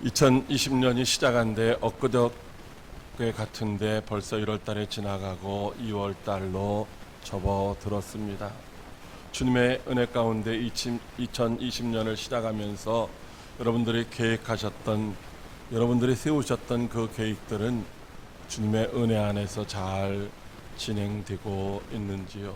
2020년이 시작한데 엊그저께 같은데 벌써 1월달에 지나가고 2월달로 접어들었습니다. 주님의 은혜 가운데 2020년을 시작하면서 여러분들이 계획하셨던, 여러분들이 세우셨던 그 계획들은 주님의 은혜 안에서 잘 진행되고 있는지요?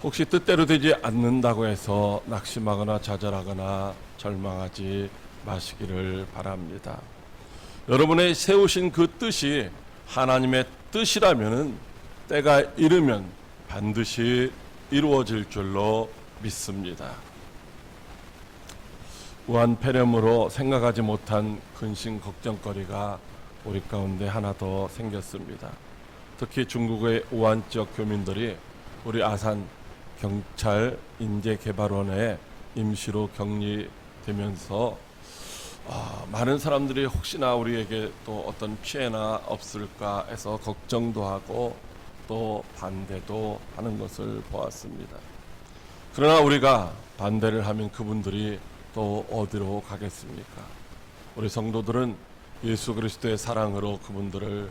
혹시 뜻대로 되지 않는다고 해서 낙심하거나 좌절하거나 절망하지 마시기를 바랍니다. 여러분의 세우신 그 뜻이 하나님의 뜻이라면은 때가 이르면 반드시 이루어질 줄로 믿습니다. 우한폐렴으로 생각하지 못한 근심 걱정거리가 우리 가운데 하나 더 생겼습니다. 특히 중국의 우한 지역 교민들이 우리 아산 경찰 인재개발원에 임시로 격리되면서 많은 사람들이 혹시나 우리에게 또 어떤 피해나 없을까 해서 걱정도 하고 또 반대도 하는 것을 보았습니다. 그러나 우리가 반대를 하면 그분들이 또 어디로 가겠습니까? 우리 성도들은 예수 그리스도의 사랑으로 그분들을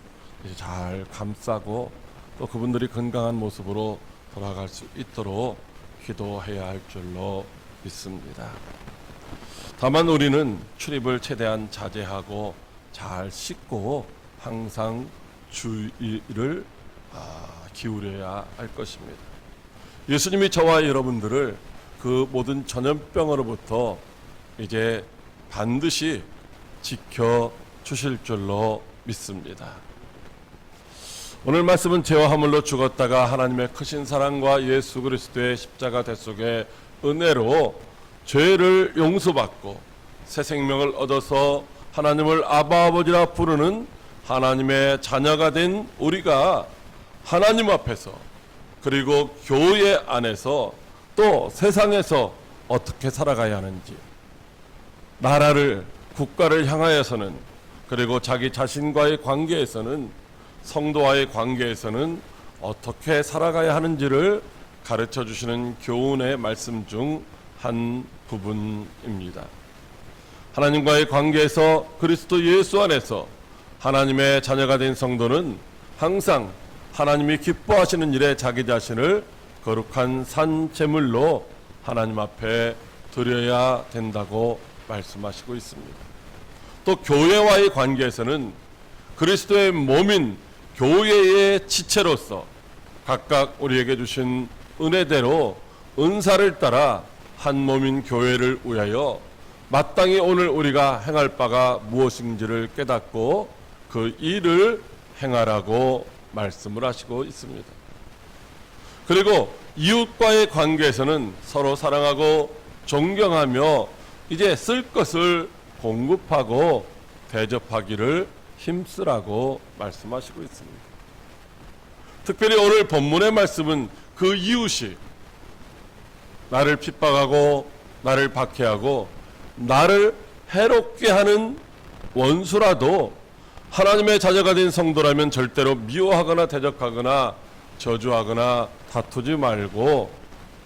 잘 감싸고 또 그분들이 건강한 모습으로 돌아갈 수 있도록 기도해야 할 줄로 믿습니다. 다만 우리는 출입을 최대한 자제하고 잘 씻고 항상 주의를 기울여야 할 것입니다. 예수님이 저와 여러분들을 그 모든 전염병으로부터 이제 반드시 지켜 주실 줄로 믿습니다. 오늘 말씀은 죄와 허물로 죽었다가 하나님의 크신 사랑과 예수 그리스도의 십자가 대속의 은혜로 죄를 용서받고 새 생명을 얻어서 하나님을 아바 아버지라 부르는 하나님의 자녀가 된 우리가 하나님 앞에서 그리고 교회 안에서 또 세상에서 어떻게 살아가야 하는지, 나라를 국가를 향하여서는 그리고 자기 자신과의 관계에서는 성도와의 관계에서는 어떻게 살아가야 하는지를 가르쳐 주시는 교훈의 말씀 중 한 부분입니다. 하나님과의 관계에서 그리스도 예수 안에서 하나님의 자녀가 된 성도는 항상 하나님이 기뻐하시는 일에 자기 자신을 거룩한 산 제물로 하나님 앞에 드려야 된다고 말씀하시고 있습니다. 또 교회와의 관계에서는 그리스도의 몸인 교회의 지체로서 각각 우리에게 주신 은혜대로 은사를 따라 한 몸인 교회를 위하여 마땅히 오늘 우리가 행할 바가 무엇인지를 깨닫고 그 일을 행하라고 말씀을 하시고 있습니다. 그리고 이웃과의 관계에서는 서로 사랑하고 존경하며 이제 쓸 것을 공급하고 대접하기를 힘쓰라고 말씀하시고 있습니다. 특별히 오늘 본문의 말씀은 그 이웃이 나를 핍박하고 나를 박해하고 나를 해롭게 하는 원수라도 하나님의 자녀가 된 성도라면 절대로 미워하거나 대적하거나 저주하거나 다투지 말고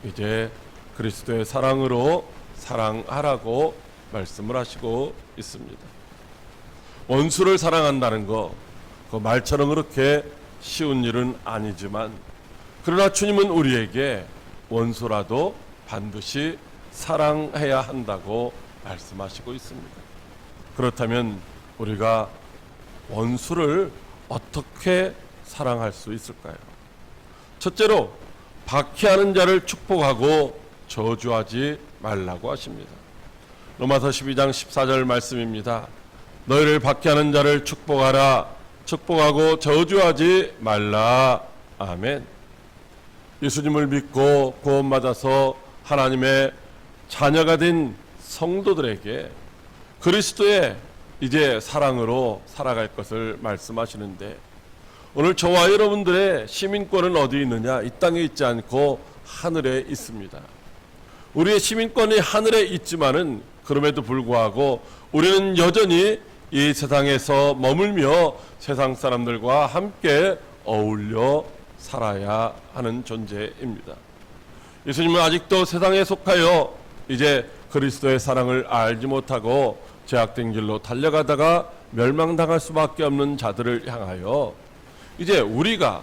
이제 그리스도의 사랑으로 사랑하라고 말씀을 하시고 있습니다. 원수를 사랑한다는 거, 그 말처럼 그렇게 쉬운 일은 아니지만 그러나 주님은 우리에게 원수라도 반드시 사랑해야 한다고 말씀하시고 있습니다. 그렇다면 우리가 원수를 어떻게 사랑할 수 있을까요? 첫째로 박해하는 자를 축복하고 저주하지 말라고 하십니다. 로마서 12장 14절 말씀입니다. 너희를 박해하는 자를 축복하라. 축복하고 저주하지 말라. 아멘. 예수님을 믿고 구원받아서 하나님의 자녀가 된 성도들에게 그리스도의 이제 사랑으로 살아갈 것을 말씀하시는데, 오늘 저와 여러분들의 시민권은 어디 있느냐? 이 땅에 있지 않고 하늘에 있습니다. 우리의 시민권이 하늘에 있지만은 그럼에도 불구하고 우리는 여전히 이 세상에서 머물며 세상 사람들과 함께 어울려 살아야 하는 존재입니다. 예수님은 아직도 세상에 속하여 이제 그리스도의 사랑을 알지 못하고 제약된 길로 달려가다가 멸망당할 수밖에 없는 자들을 향하여 이제 우리가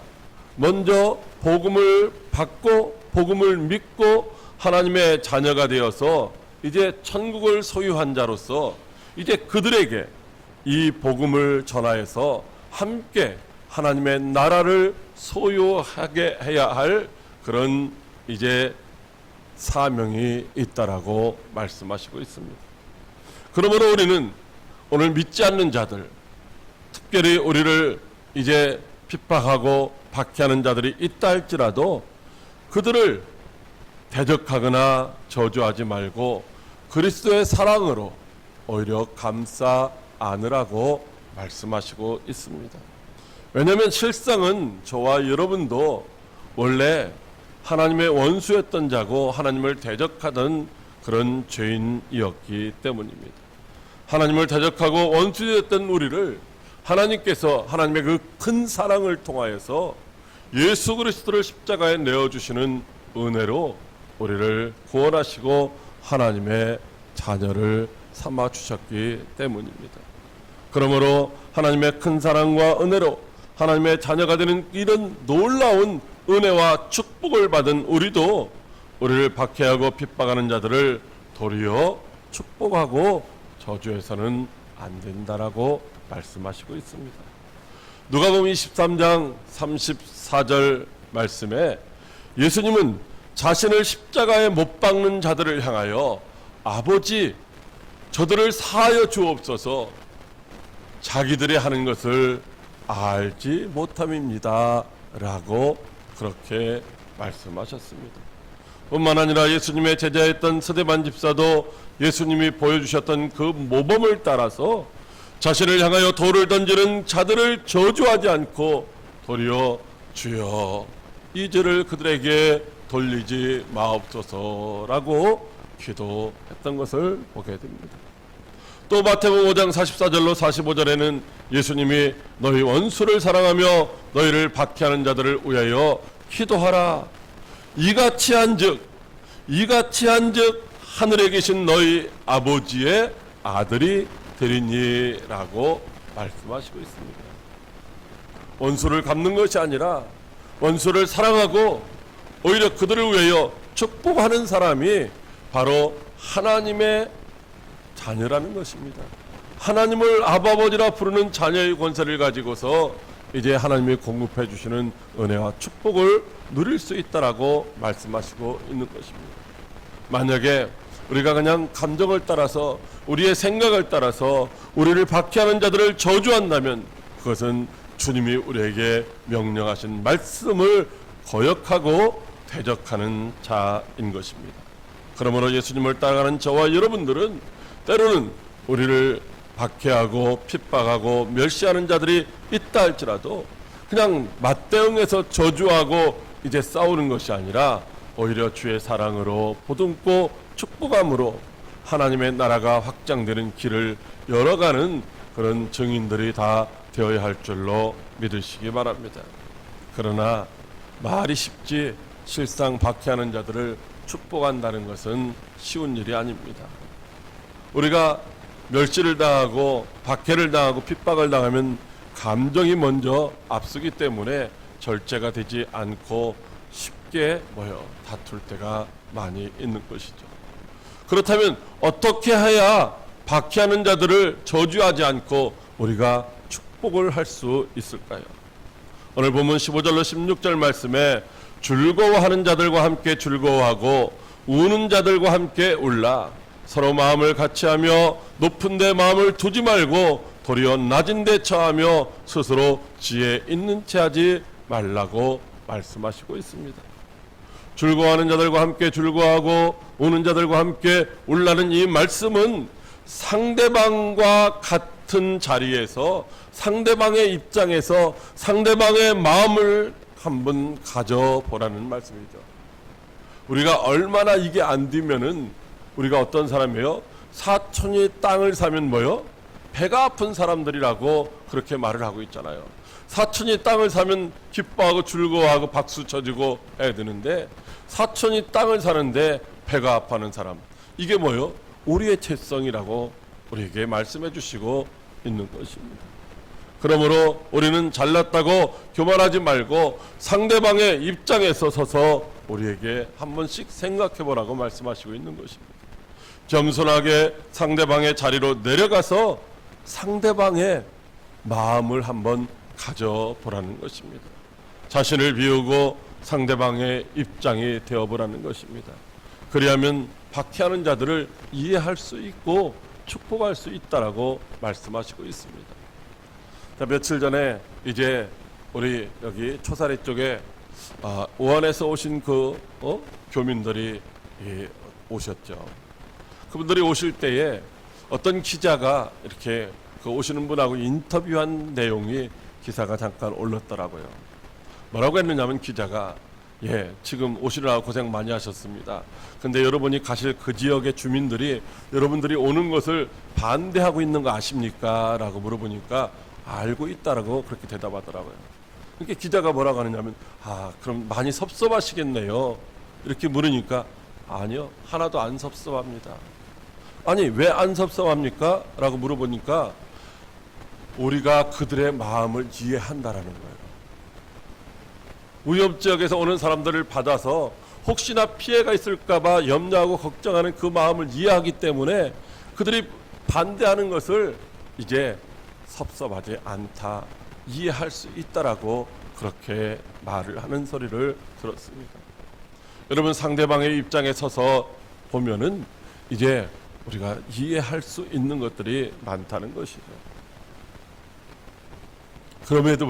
먼저 복음을 받고 복음을 믿고 하나님의 자녀가 되어서 이제 천국을 소유한 자로서 이제 그들에게 이 복음을 전하여서 함께 하나님의 나라를 소유하게 해야 할 그런 이제 사명이 있다라고 말씀하시고 있습니다. 그러므로 우리는 오늘 믿지 않는 자들, 특별히 우리를 이제 핍박하고 박해하는 자들이 있다 할지라도 그들을 대적하거나 저주하지 말고 그리스도의 사랑으로 오히려 감싸 안으라고 말씀하시고 있습니다. 왜냐하면 실상은 저와 여러분도 원래 하나님의 원수였던 자고 하나님을 대적하던 그런 죄인이었기 때문입니다. 하나님을 대적하고 원수였던 우리를 하나님께서 하나님의 그 큰 사랑을 통하여서 예수 그리스도를 십자가에 내어주시는 은혜로 우리를 구원하시고 하나님의 자녀를 삼아주셨기 때문입니다. 그러므로 하나님의 큰 사랑과 은혜로 하나님의 자녀가 되는 이런 놀라운 은혜와 축복을 받은 우리도 우리를 박해하고 핍박하는 자들을 도리어 축복하고 저주해서는 안 된다라고 말씀하시고 있습니다. 누가복음 23장 34절 말씀에 예수님은 자신을 십자가에 못 박는 자들을 향하여 아버지 저들을 사하여 주옵소서 자기들이 하는 것을 알지 못함입니다 라고 그렇게 말씀하셨습니다. 뿐만 아니라 예수님의 제자였던 스데반 집사도 예수님이 보여주셨던 그 모범을 따라서 자신을 향하여 돌을 던지는 자들을 저주하지 않고 도리어 주여 이 죄를 그들에게 돌리지 마옵소서라고 기도했던 것을 보게 됩니다. 또 마태복음 5장 44절로 45절에는 예수님이 너희 원수를 사랑하며 너희를 박해하는 자들을 위하여 기도하라. 이같이 한즉 하늘에 계신 너희 아버지의 아들이 되리니라고 말씀하시고 있습니다. 원수를 갚는 것이 아니라 원수를 사랑하고 오히려 그들을 위하여 축복하는 사람이 바로 하나님의 자녀라는 것입니다. 하나님을 아버지라 부르는 자녀의 권세를 가지고서 이제 하나님이 공급해 주시는 은혜와 축복을 누릴 수 있다라고 말씀하시고 있는 것입니다. 만약에 우리가 그냥 감정을 따라서 우리의 생각을 따라서 우리를 박해하는 자들을 저주한다면 그것은 주님이 우리에게 명령하신 말씀을 거역하고 대적하는 자인 것입니다. 그러므로 예수님을 따라가는 저와 여러분들은 때로는 우리를 박해하고 핍박하고 멸시하는 자들이 있다 할지라도 그냥 맞대응해서 저주하고 이제 싸우는 것이 아니라 오히려 주의 사랑으로 보듬고 축복함으로 하나님의 나라가 확장되는 길을 열어가는 그런 증인들이 다 되어야 할 줄로 믿으시기 바랍니다. 그러나 말이 쉽지 실상 박해하는 자들을 축복한다는 것은 쉬운 일이 아닙니다. 우리가 멸시를 당하고 박해를 당하고 핍박을 당하면 감정이 먼저 앞서기 때문에 절제가 되지 않고 쉽게 다툴 때가 많이 있는 것이죠. 그렇다면 어떻게 해야 박해하는 자들을 저주하지 않고 우리가 축복을 할 수 있을까요? 오늘 본문 15절로 16절 말씀에 즐거워하는 자들과 함께 즐거워하고 우는 자들과 함께 울라. 서로 마음을 같이하며 높은 데 마음을 두지 말고 도리어 낮은 데 처하며 스스로 지혜 있는 채 하지 말라고 말씀하시고 있습니다. 즐거워하는 자들과 함께 즐거워하고 우는 자들과 함께 울라는 이 말씀은 상대방과 같은 자리에서 상대방의 입장에서 상대방의 마음을 한번 가져보라는 말씀이죠. 우리가 얼마나 이게 안 되면은 우리가 어떤 사람이에요? 사촌이 땅을 사면 배가 아픈 사람들이라고 그렇게 말을 하고 있잖아요. 사촌이 땅을 사면 기뻐하고 즐거워하고 박수 쳐주고 해야 되는데 사촌이 땅을 사는데 배가 아파하는 사람, 이게 우리의 죄성이라고 우리에게 말씀해 주시고 있는 것입니다. 그러므로 우리는 잘났다고 교만하지 말고 상대방의 입장에서 서서 우리에게 한 번씩 생각해 보라고 말씀하시고 있는 것입니다. 겸손하게 상대방의 자리로 내려가서 상대방의 마음을 한번 가져보라는 것입니다. 자신을 비우고 상대방의 입장이 되어보라는 것입니다. 그리하면 박해하는 자들을 이해할 수 있고 축복할 수 있다라고 말씀하시고 있습니다. 자, 며칠 전에 이제 우리 여기 초사리 쪽에 우한에서 오신 그 교민들이 오셨죠. 그분들이 오실 때에 어떤 기자가 이렇게 그 오시는 분하고 인터뷰한 내용이 기사가 잠깐 올랐더라고요. 뭐라고 했느냐면 기자가 지금 오시느라고 고생 많이 하셨습니다. 근데 여러분이 가실 그 지역의 주민들이 여러분들이 오는 것을 반대하고 있는 거 아십니까? 라고 물어보니까 알고 있다라고 그렇게 대답하더라고요. 그러니까 기자가 뭐라고 하느냐면 그럼 많이 섭섭하시겠네요. 이렇게 물으니까 아니요, 하나도 안 섭섭합니다. 아니, 왜 안 섭섭합니까? 라고 물어보니까 우리가 그들의 마음을 이해한다라는 거예요. 위협지역에서 오는 사람들을 받아서 혹시나 피해가 있을까봐 염려하고 걱정하는 그 마음을 이해하기 때문에 그들이 반대하는 것을 이제 섭섭하지 않다, 이해할 수 있다라고 그렇게 말을 하는 소리를 들었습니다. 여러분, 상대방의 입장에 서서 보면은 이제 우리가 이해할 수 있는 것들이 많다는 것이죠. 그럼에도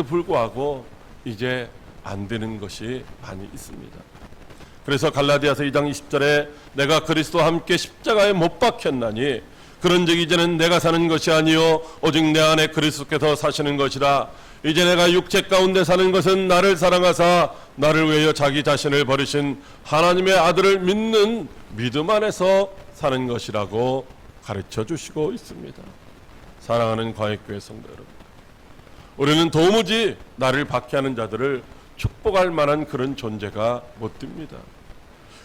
불구하고 이제 안 되는 것이 많이 있습니다. 그래서 갈라디아서 2장 20절에 내가 그리스도와 함께 십자가에 못 박혔나니 그런즉 이제는 내가 사는 것이 아니요 오직 내 안에 그리스도께서 사시는 것이라. 이제 내가 육체 가운데 사는 것은 나를 사랑하사 나를 위하여 자기 자신을 버리신 하나님의 아들을 믿는 믿음 안에서 사는 것이라고 가르쳐 주시고 있습니다. 사랑하는 광역교회 성도 여러분, 우리는 도무지 나를 박해하는 자들을 축복할 만한 그런 존재가 못 됩니다.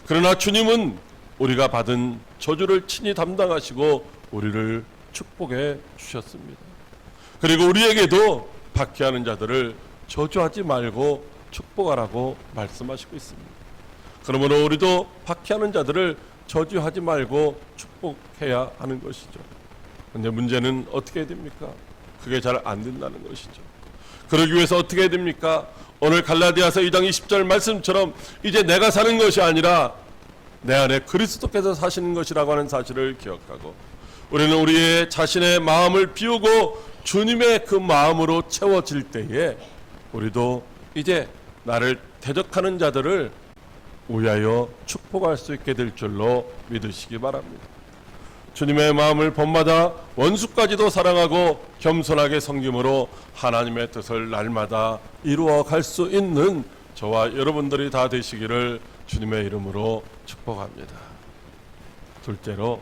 그러나 주님은 우리가 받은 저주를 친히 담당하시고 우리를 축복해 주셨습니다. 그리고 우리에게도 박해하는 자들을 저주하지 말고 축복하라고 말씀하시고 있습니다. 그러므로 우리도 박해하는 자들을 저주하지 말고 축복해야 하는 것이죠. 그런데 문제는 어떻게 해야 됩니까? 그게 잘 안 된다는 것이죠. 그러기 위해서 어떻게 해야 됩니까? 오늘 갈라디아서 2장 20절 말씀처럼 이제 내가 사는 것이 아니라 내 안에 그리스도께서 사시는 것이라고 하는 사실을 기억하고 우리는 우리의 자신의 마음을 비우고 주님의 그 마음으로 채워질 때에 우리도 이제 나를 대적하는 자들을 위하여 축복할 수 있게 될 줄로 믿으시기 바랍니다. 주님의 마음을 본마다 원수까지도 사랑하고 겸손하게 섬김으로 하나님의 뜻을 날마다 이루어 갈 수 있는 저와 여러분들이 다 되시기를 주님의 이름으로 축복합니다. 둘째로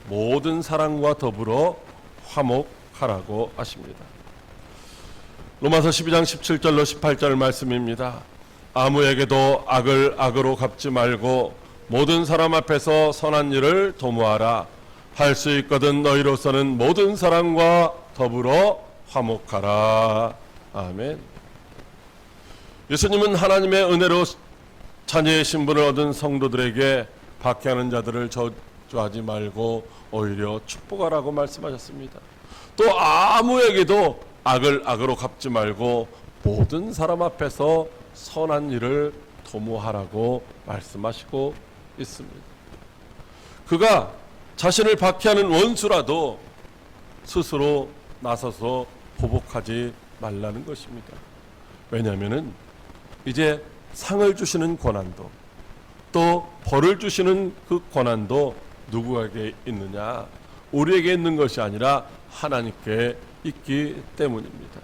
모든 사랑과 더불어 화목하라고 하십니다. 로마서 12장 17절로 18절 말씀입니다. 아무에게도 악을 악으로 갚지 말고 모든 사람 앞에서 선한 일을 도모하라. 할 수 있거든 너희로서는 모든 사람과 더불어 화목하라. 아멘. 예수님은 하나님의 은혜로 자녀의 신분을 얻은 성도들에게 박해하는 자들을 저주하지 말고 오히려 축복하라고 말씀하셨습니다. 또 아무에게도 악을 악으로 갚지 말고 모든 사람 앞에서 선한 일을 도모하라고 말씀하시고 있습니다. 그가 자신을 박해하는 원수라도 스스로 나서서 보복하지 말라는 것입니다. 왜냐하면 이제 상을 주시는 권한도 또 벌을 주시는 그 권한도 누구에게 있느냐? 우리에게 있는 것이 아니라 하나님께 있기 때문입니다.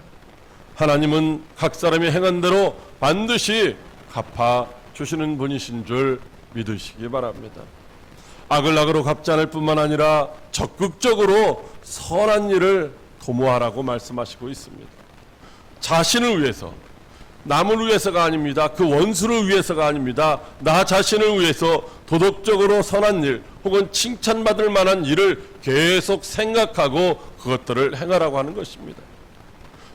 하나님은 각 사람이 행한 대로 반드시 갚아 주시는 분이신 줄 믿으시기 바랍니다. 악을 악으로 갚지 않을 뿐만 아니라 적극적으로 선한 일을 도모하라고 말씀하시고 있습니다. 자신을 위해서 남을 위해서가 아닙니다. 그 원수를 위해서가 아닙니다. 나 자신을 위해서 도덕적으로 선한 일 혹은 칭찬받을 만한 일을 계속 생각하고 그것들을 행하라고 하는 것입니다.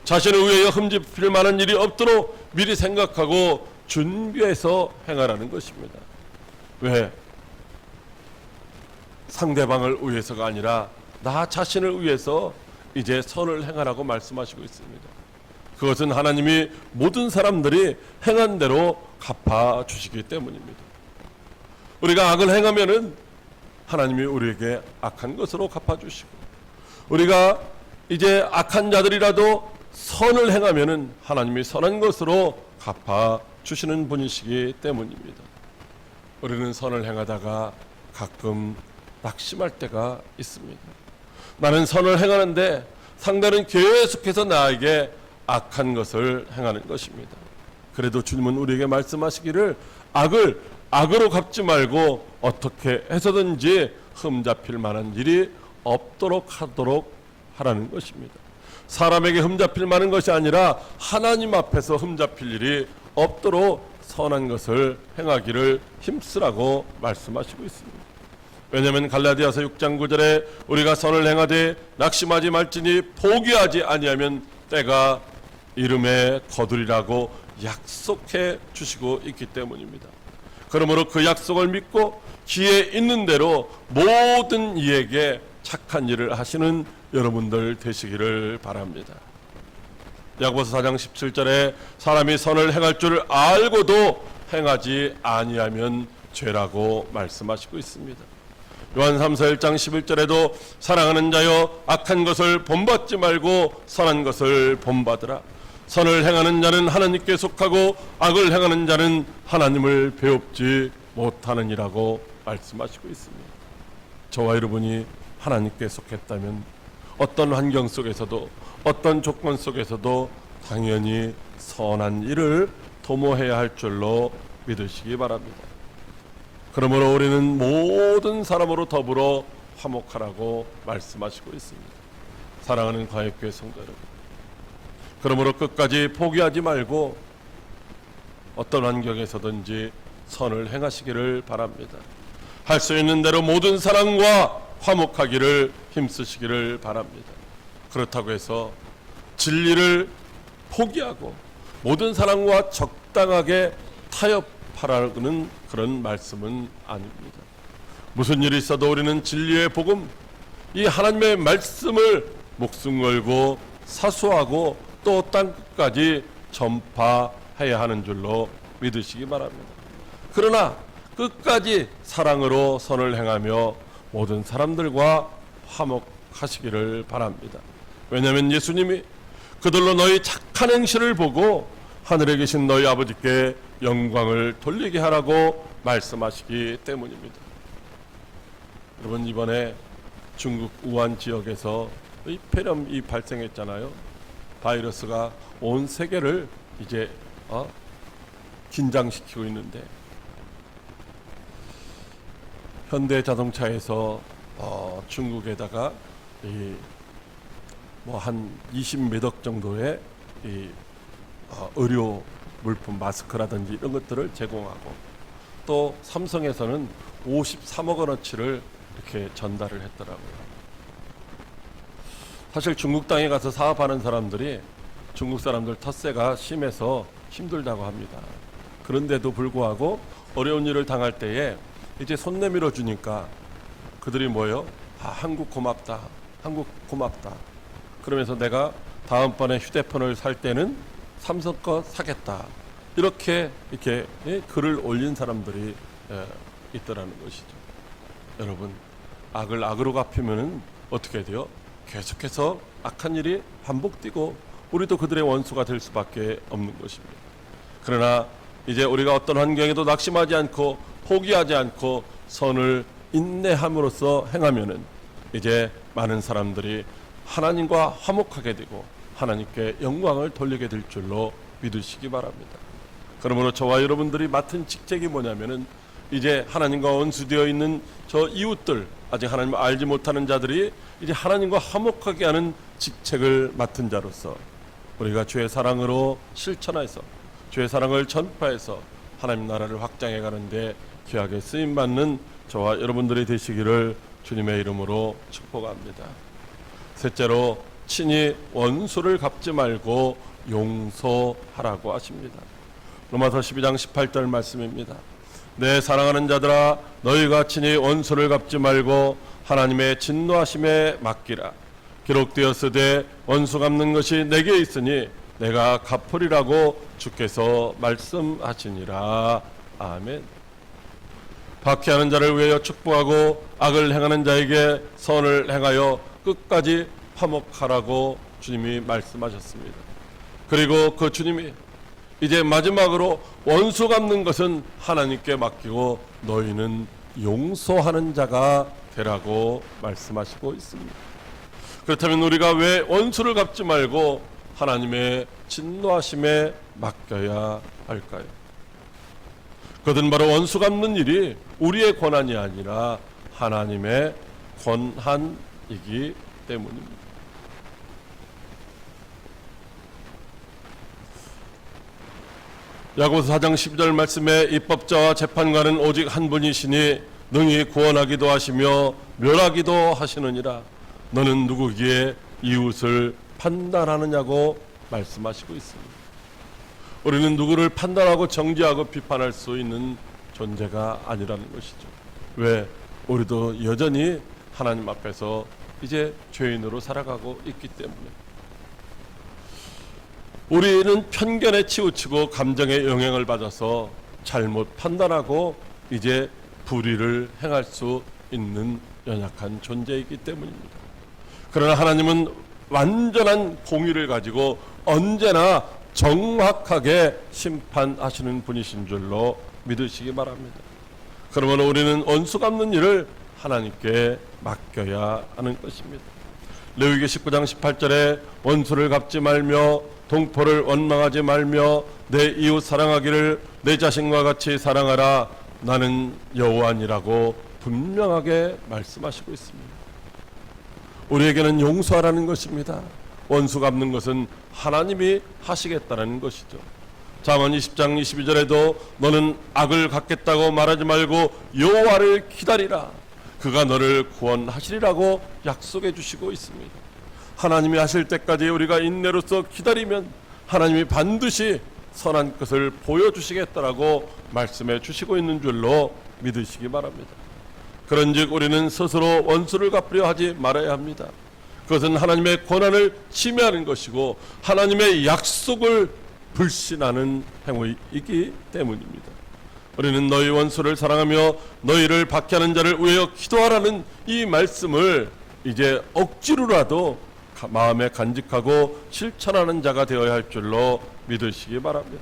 자신을 위하여 흠집힐 만한 일이 없도록 미리 생각하고 준비해서 행하라는 것입니다. 왜? 상대방을 위해서가 아니라 나 자신을 위해서 이제 선을 행하라고 말씀하시고 있습니다. 그것은 하나님이 모든 사람들이 행한 대로 갚아주시기 때문입니다. 우리가 악을 행하면은 하나님이 우리에게 악한 것으로 갚아주시고, 우리가 이제 악한 자들이라도 선을 행하면은 하나님이 선한 것으로 갚아주시는 분이시기 때문입니다. 우리는 선을 행하다가 가끔 낙심할 때가 있습니다. 나는 선을 행하는데 상대는 계속해서 나에게 악한 것을 행하는 것입니다. 그래도 주님은 우리에게 말씀하시기를 악을 악으로 갚지 말고 어떻게 해서든지 흠잡힐 만한 일이 없도록 하도록 하라는 것입니다. 사람에게 흠잡힐 만한 것이 아니라 하나님 앞에서 흠잡힐 일이 없도록 선한 것을 행하기를 힘쓰라고 말씀하시고 있습니다. 왜냐하면 갈라디아서 6장 9절에 우리가 선을 행하되 낙심하지 말지니 포기하지 아니하면 때가 이름에 거두리라고 약속해 주시고 있기 때문입니다. 그러므로 그 약속을 믿고 기회 있는 대로 모든 이에게 착한 일을 하시는 여러분들 되시기를 바랍니다. 야고보서 4장 17절에 사람이 선을 행할 줄 알고도 행하지 아니하면 죄라고 말씀하시고 있습니다. 요한 3서 1장 11절에도 사랑하는 자여 악한 것을 본받지 말고 선한 것을 본받으라. 선을 행하는 자는 하나님께 속하고 악을 행하는 자는 하나님을 배웁지 못하느니라고 말씀하시고 있습니다. 저와 여러분이 하나님께 속했다면 어떤 환경 속에서도 어떤 조건 속에서도 당연히 선한 일을 도모해야 할 줄로 믿으시기 바랍니다. 그러므로 우리는 모든 사람으로 더불어 화목하라고 말씀하시고 있습니다. 사랑하는 과역교회 성도 여러분, 그러므로 끝까지 포기하지 말고 어떤 환경에서든지 선을 행하시기를 바랍니다. 할 수 있는 대로 모든 사람과 화목하기를 힘쓰시기를 바랍니다. 그렇다고 해서 진리를 포기하고 모든 사람과 적당하게 타협하라는 그런 말씀은 아닙니다. 무슨 일이 있어도 우리는 진리의 복음, 이 하나님의 말씀을 목숨 걸고 사수하고 또 땅끝까지 전파해야 하는 줄로 믿으시기 바랍니다. 그러나 끝까지 사랑으로 선을 행하며 모든 사람들과 화목하시기를 바랍니다. 왜냐하면 예수님이 그들로 너희 착한 행실을 보고 하늘에 계신 너희 아버지께 영광을 돌리게 하라고 말씀하시기 때문입니다. 여러분, 이번에 중국 우한 지역에서 이 폐렴이 발생했잖아요. 바이러스가 온 세계를 이제 긴장시키고 있는데, 현대 자동차에서 중국에다가 한 20몇 억 정도의 의료 물품, 마스크라든지 이런 것들을 제공하고, 또 삼성에서는 53억 원어치를 이렇게 전달을 했더라고요. 사실 중국 땅에 가서 사업하는 사람들이 중국 사람들 텃세가 심해서 힘들다고 합니다. 그런데도 불구하고 어려운 일을 당할 때에 이제 손 내밀어 주니까 그들이 뭐예요? 한국 고맙다, 한국 고맙다. 그러면서 내가 다음번에 휴대폰을 살 때는 삼성 거 사겠다. 이렇게 글을 올린 사람들이 있더라는 것이죠. 여러분, 악을 악으로 갚으면은 어떻게 돼요? 계속해서 악한 일이 반복되고 우리도 그들의 원수가 될 수밖에 없는 것입니다. 그러나 이제 우리가 어떤 환경에도 낙심하지 않고 포기하지 않고 선을 인내함으로써 행하면은 이제 많은 사람들이 하나님과 화목하게 되고 하나님께 영광을 돌리게 될 줄로 믿으시기 바랍니다. 그러므로 저와 여러분들이 맡은 직책이 뭐냐면은 이제 하나님과 원수되어 있는 저 이웃들, 아직 하나님을 알지 못하는 자들이 이제 하나님과 화목하게 하는 직책을 맡은 자로서 우리가 주의 사랑으로 실천해서 주의 사랑을 전파해서 하나님 나라를 확장해 가는데 귀하게 쓰임 받는 저와 여러분들이 되시기를 주님의 이름으로 축복합니다. 셋째로 친히 원수를 갚지 말고 용서하라고 하십니다. 로마서 12장 18절 말씀입니다. 내 사랑하는 자들아 너희가 친히 원수를 갚지 말고 하나님의 진노하심에 맡기라. 기록되었으되 원수 갚는 것이 내게 있으니 내가 갚으리라고 주께서 말씀하시니라. 아멘. 박해하는 자를 위하여 축복하고 악을 행하는 자에게 선을 행하여 끝까지 화목하라고 주님이 말씀하셨습니다. 그리고 그 주님이 이제 마지막으로 원수 갚는 것은 하나님께 맡기고 너희는 용서하는 자가 되라고 말씀하시고 있습니다. 그렇다면 우리가 왜 원수를 갚지 말고 하나님의 진노하심에 맡겨야 할까요? 그것은 바로 원수 갚는 일이 우리의 권한이 아니라 하나님의 권한이기 때문입니다. 야고보서 4장 12절 말씀에 입법자와 재판관은 오직 한 분이시니 능히 구원하기도 하시며 멸하기도 하시느니라. 너는 누구기에 이웃을 판단하느냐고 말씀하시고 있습니다. 우리는 누구를 판단하고 정죄하고 비판할 수 있는 존재가 아니라는 것이죠. 왜? 우리도 여전히 하나님 앞에서 이제 죄인으로 살아가고 있기 때문에. 우리는 편견에 치우치고 감정의 영향을 받아서 잘못 판단하고 이제 불의를 행할 수 있는 연약한 존재이기 때문입니다. 그러나 하나님은 완전한 공의를 가지고 언제나 정확하게 심판하시는 분이신 줄로 믿으시기 바랍니다. 그러면 우리는 원수 갚는 일을 하나님께 맡겨야 하는 것입니다. 레위기 19장 18절에 원수를 갚지 말며 동포를 원망하지 말며 내 이웃 사랑하기를 내 자신과 같이 사랑하라. 나는 여호와니라고 분명하게 말씀하시고 있습니다. 우리에게는 용서하라는 것입니다. 원수 갚는 것은 하나님이 하시겠다는 것이죠. 잠언 20장 22절에도 너는 악을 갚겠다고 말하지 말고 여호와를 기다리라. 그가 너를 구원하시리라고 약속해 주시고 있습니다. 하나님이 하실 때까지 우리가 인내로서 기다리면 하나님이 반드시 선한 것을 보여주시겠다라고 말씀해 주시고 있는 줄로 믿으시기 바랍니다. 그런즉 우리는 스스로 원수를 갚으려 하지 말아야 합니다. 그것은 하나님의 권한을 침해하는 것이고 하나님의 약속을 불신하는 행위이기 때문입니다. 우리는 너희 원수를 사랑하며 너희를 박해하는 자를 위하여 기도하라는 이 말씀을 이제 억지로라도 마음에 간직하고 실천하는 자가 되어야 할 줄로 믿으시기 바랍니다.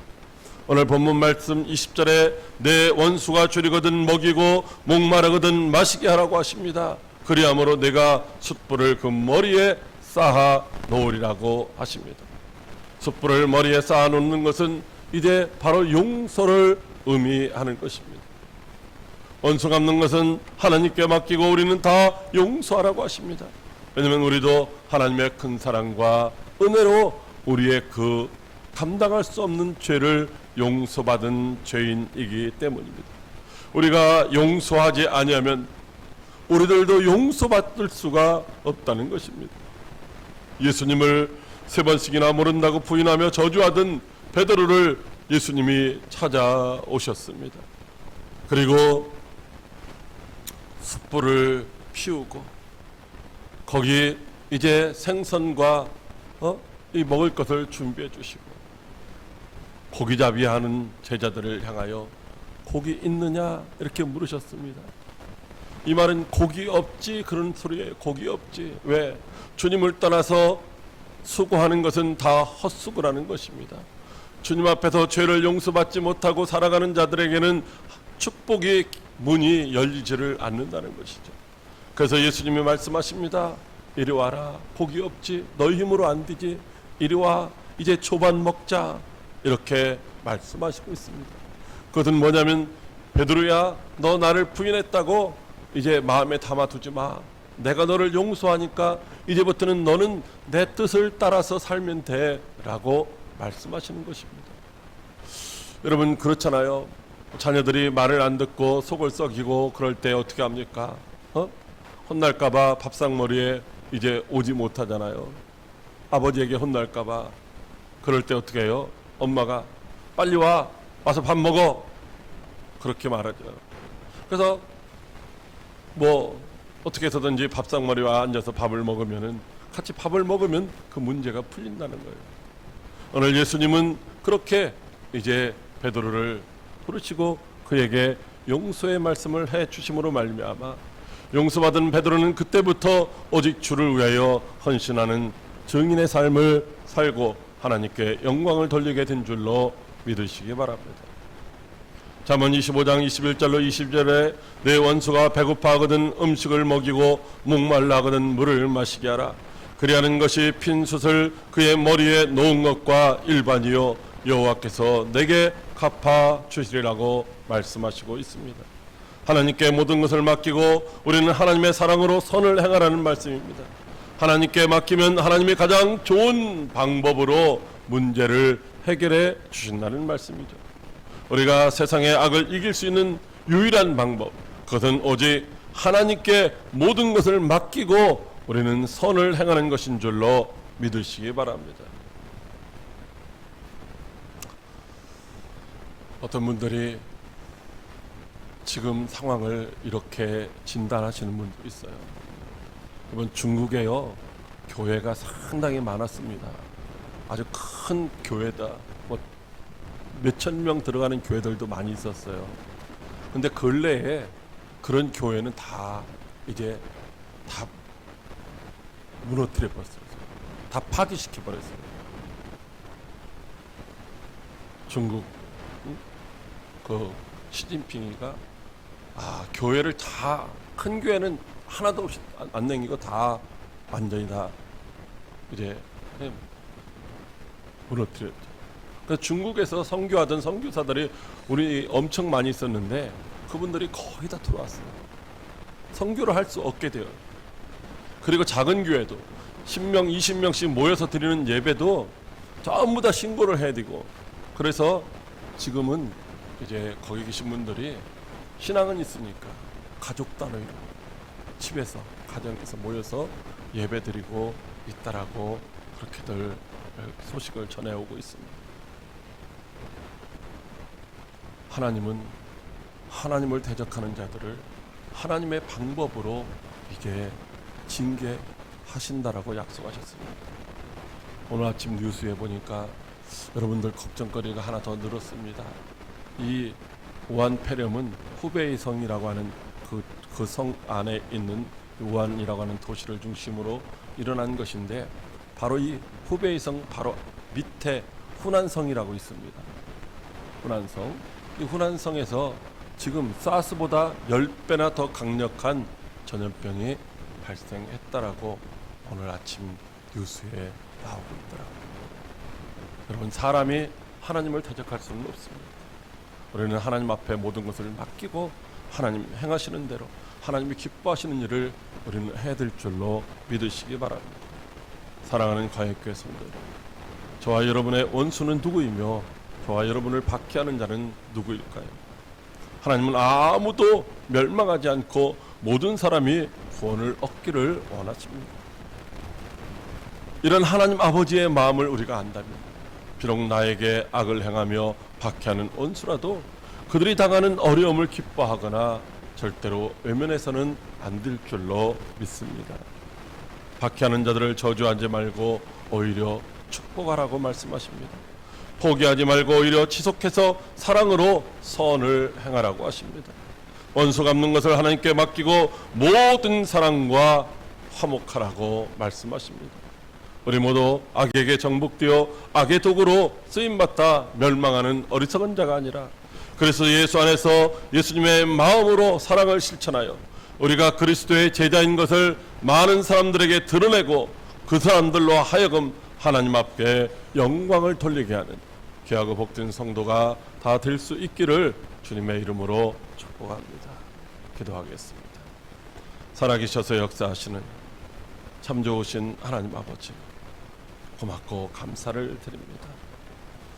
오늘 본문 말씀 20절에 내 원수가 줄이거든 먹이고 목마르거든 마시게 하라고 하십니다. 그리함으로 내가 숯불을 그 머리에 쌓아 놓으리라고 하십니다. 숯불을 머리에 쌓아 놓는 것은 이제 바로 용서를 의미하는 것입니다. 원수 갚는 것은 하나님께 맡기고 우리는 다 용서하라고 하십니다. 왜냐하면 우리도 하나님의 큰 사랑과 은혜로 우리의 그 감당할 수 없는 죄를 용서받은 죄인이기 때문입니다. 우리가 용서하지 아니하면 우리들도 용서받을 수가 없다는 것입니다. 예수님을 3번씩이나 모른다고 부인하며 저주하던 베드로를 예수님이 찾아오셨습니다. 그리고 숯불을 피우고 거기 이제 생선과 이 먹을 것을 준비해 주시고 고기잡이 하는 제자들을 향하여 고기 있느냐 이렇게 물으셨습니다. 이 말은 고기 없지 그런 소리예요. 고기 없지. 왜? 주님을 떠나서 수고하는 것은 다 헛수고라는 것입니다. 주님 앞에서 죄를 용서받지 못하고 살아가는 자들에게는 축복의 문이 열리지를 않는다는 것이죠. 그래서 예수님이 말씀하십니다. 이리 와라. 고기 없지. 너희 힘으로 안 되지. 이리 와. 이제 초반 먹자. 이렇게 말씀하시고 있습니다. 그것은 뭐냐면 베드로야 너 나를 부인했다고 이제 마음에 담아두지 마. 내가 너를 용서하니까 이제부터는 너는 내 뜻을 따라서 살면 돼 라고 말씀하시는 것입니다. 여러분 그렇잖아요. 자녀들이 말을 안 듣고 속을 썩이고 그럴 때 어떻게 합니까? 혼날까봐 밥상머리에 이제 오지 못하잖아요. 아버지에게 혼날까봐. 그럴 때 어떻게 해요? 엄마가 빨리 와서 밥 먹어. 그렇게 말하죠. 그래서 뭐 어떻게 해서든지 밥상머리에 앉아서 밥을 먹으면은 같이 밥을 먹으면 그 문제가 풀린다는 거예요. 오늘 예수님은 그렇게 이제 베드로를 부르시고 그에게 용서의 말씀을 해 주심으로 말미암아 용서받은 베드로는 그때부터 오직 주를 위하여 헌신하는 증인의 삶을 살고 하나님께 영광을 돌리게 된 줄로 믿으시기 바랍니다. 잠언 25장 21절로 20절에 내 원수가 배고파하거든 음식을 먹이고 목말라 하거든 물을 마시게 하라. 그리하는 것이 핀 숯을 그의 머리에 놓은 것과 일반이요 여호와께서 내게 갚아 주시리라고 말씀하시고 있습니다. 하나님께 모든 것을 맡기고 우리는 하나님의 사랑으로 선을 행하라는 말씀입니다. 하나님께 맡기면 하나님이 가장 좋은 방법으로 문제를 해결해 주신다는 말씀이죠. 우리가 세상의 악을 이길 수 있는 유일한 방법, 그것은 오직 하나님께 모든 것을 맡기고 우리는 선을 행하는 것인 줄로 믿으시기 바랍니다. 어떤 분들이 지금 상황을 이렇게 진단하시는 분도 있어요. 이번 중국에요, 교회가 상당히 많았습니다. 아주 큰 교회다. 뭐 몇천 명 들어가는 교회들도 많이 있었어요. 근데 근래에 그런 교회는 다 이제 다 무너뜨려 버렸어요. 다 파기시켜 버렸어요. 중국 그 시진핑이가 교회를 다 큰 교회는 하나도 없이 안 남기고 다 완전히 다 이제 무너뜨렸죠. 그래서 중국에서 선교하던 선교사들이 우리 엄청 많이 있었는데 그분들이 거의 다 들어왔어요. 선교를 할 수 없게 돼요. 그리고 작은 교회도 10명, 20명씩 모여서 드리는 예배도 전부 다 신고를 해야 되고, 그래서 지금은 이제 거기 계신 분들이 신앙은 있으니까 가족 단위로 집에서 가정에서 모여서 예배 드리고 있다라고 그렇게들 소식을 전해오고 있습니다. 하나님은 하나님을 대적하는 자들을 하나님의 방법으로 이제 징계하신다라고 약속하셨습니다. 오늘 아침 뉴스에 보니까 여러분들 걱정거리가 하나 더 늘었습니다. 이 우한폐렴은 후베이 성이라고 하는 그 성 안에 있는 우한이라고 하는 도시를 중심으로 일어난 것인데, 바로 이 후베이 성 바로 밑에 후난성이라고 있습니다. 후난성. 이 후난성에서 지금 사스보다 10배나 더 강력한 전염병이 발생했다라고 오늘 아침 뉴스에 나오고 있더라고요. 여러분, 사람이 하나님을 대적할 수는 없습니다. 우리는 하나님 앞에 모든 것을 맡기고 하나님 행하시는 대로 하나님이 기뻐하시는 일을 우리는 해야 될 줄로 믿으시기 바랍니다. 사랑하는 과역교회 성도들, 저와 여러분의 원수는 누구이며 저와 여러분을 박해하는 자는 누구일까요? 하나님은 아무도 멸망하지 않고 모든 사람이 구원을 얻기를 원하십니다. 이런 하나님 아버지의 마음을 우리가 안다면, 비록 나에게 악을 행하며 박해하는 원수라도 그들이 당하는 어려움을 기뻐하거나 절대로 외면해서는 안 될 줄로 믿습니다. 박해하는 자들을 저주하지 말고 오히려 축복하라고 말씀하십니다. 포기하지 말고 오히려 지속해서 사랑으로 선을 행하라고 하십니다. 원수 갚는 것을 하나님께 맡기고 모든 사랑과 화목하라고 말씀하십니다. 우리 모두 악에게 정복되어 악의 도구로 쓰임받다 멸망하는 어리석은 자가 아니라 그래서 예수 안에서 예수님의 마음으로 사랑을 실천하여 우리가 그리스도의 제자인 것을 많은 사람들에게 드러내고 그 사람들로 하여금 하나님 앞에 영광을 돌리게 하는 귀하고 복된 성도가 다 될 수 있기를 주님의 이름으로 축복합니다. 기도하겠습니다. 살아계셔서 역사하시는 참 좋으신 하나님 아버지, 고맙고 감사를 드립니다.